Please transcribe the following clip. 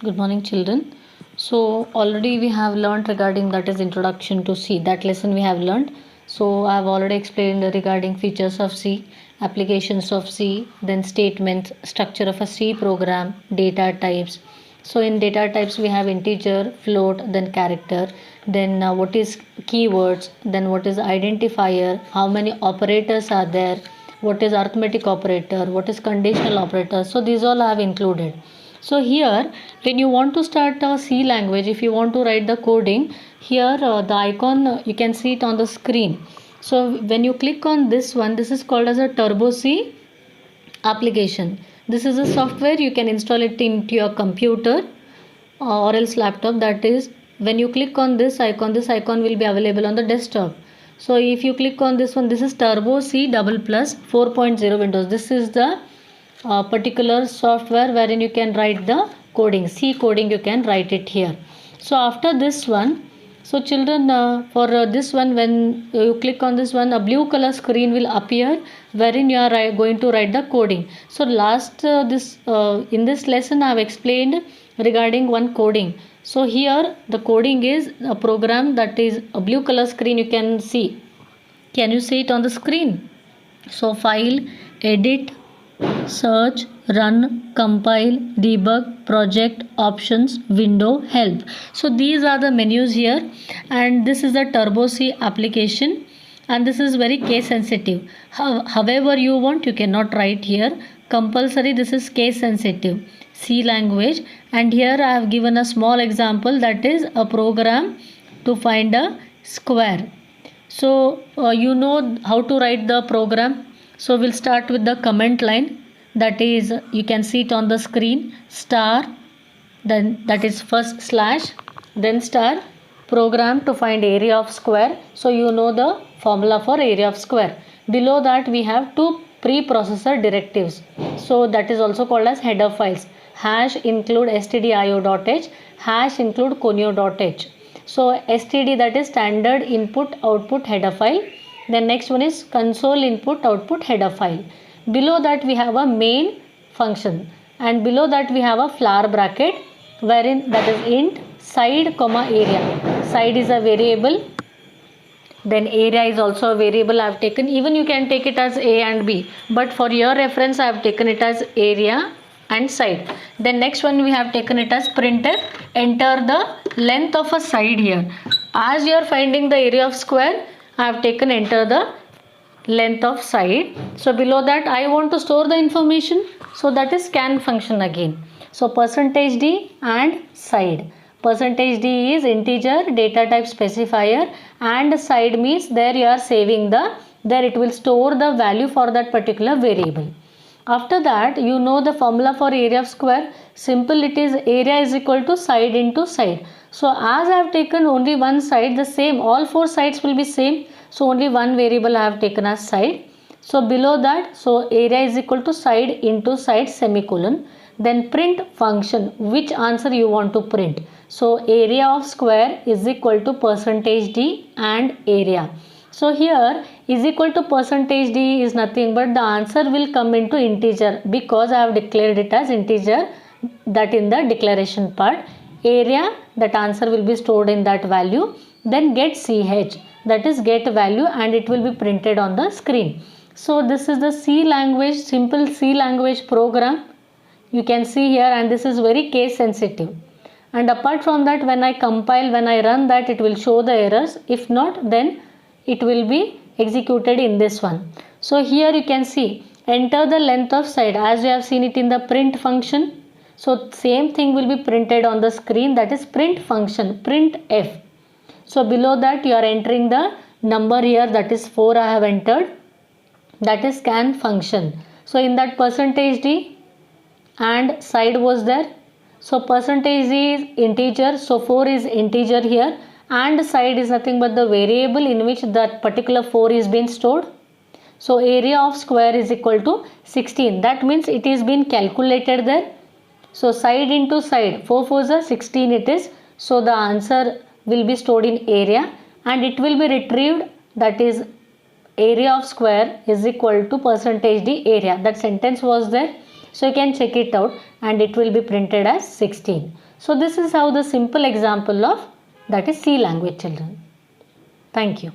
Good morning, children. So already we have learned regarding that is introduction to C. That lesson we have learned. So I have already explained regarding features of C, applications of C, then statements, structure of a C program, data types. So in data types we have integer, float, then character, then what is keywords, then what is identifier, how many operators are there, what is arithmetic operator, what is conditional operator. So these all I have included. So here when you want to start a C language, if you want to write the coding, here the icon you can see it on the screen. So when you click on this one, this is called as a Turbo C application. This is a software, you can install it into your computer or else laptop. That is, when you click on this icon will be available on the desktop. So if you click on this one, this is Turbo C double plus 4.0 Windows. This is the particular software wherein you can write the coding, C coding, you can write it here. So after this one, so children, for this one, when you click on this one, a blue color screen will appear wherein you are going to write the coding. So last in this lesson I have explained regarding one coding. So here the coding is a program, that is a blue color screen you can see. Can you see it on the screen? So file, edit, search, run, compile, debug, project, options, window, help. So these are the menus here, and this is the Turbo C application, and this is very case sensitive. However you want, you cannot write here. Compulsory, this is case sensitive C language, and here I have given a small example, that is a program to find a square. So you know how to write the program. So we'll start with the comment line, that is you can see it on the screen, star, then that is first slash, then star, program to find area of square. So you know the formula for area of square. Below that we have two preprocessor directives. So that is also called as header files. Hash include stdio.h, hash include conio.h. So std, that is standard input output header file. Then next one is console input output header file. Below that we have a main function, and below that we have a flower bracket wherein that is int side comma area. Side is a variable, then area is also a variable I have taken. Even you can take it as a and b, but for your reference I have taken it as area and side. Then next one we have taken it as printf. Enter the length of a side here. As you are finding the area of square, I have taken enter the length of side. So below that I want to store the information, so that is scan function again. So percentage %d and side. Percentage %d is integer data type specifier, and side means there you are saving there it will store the value for that particular variable. After that, you know the formula for area of square. Simple, it is area is equal to side into side. So as I have taken only one side, the same all four sides will be same. So only one variable I have taken as side. So below that, so area is equal to side into side semicolon. Then print function, which answer you want to print. So area of square is equal to percentage %d and area. So here is equal to percentage %d is nothing but the answer will come into integer, because I have declared it as integer, that in the declaration part. Area, that answer will be stored in that value. Then get ch, that is get value, and it will be printed on the screen. So this is the C language, simple C language program you can see here, and this is very case sensitive. And apart from that, when I compile, when I run that, it will show the errors. If not, then it will be executed in this one. So here you can see enter the length of side, as we have seen it in the print function. So same thing will be printed on the screen, that is print function, print f. So below that you are entering the number here, that is 4 I have entered, that is scan function. So in that percentage %d and side was there. So percentage %d is integer, so 4 is integer here, and side is nothing but the variable in which that particular 4 is being stored. So area of square is equal to 16. That means it is been calculated there. So side into side, 4 4s are 16 it is. So the answer will be stored in area, and it will be retrieved, that is area of square is equal to percentage %d area. That sentence was there. So you can check it out and it will be printed as 16. So this is how the simple example of that is C language, children. Thank you.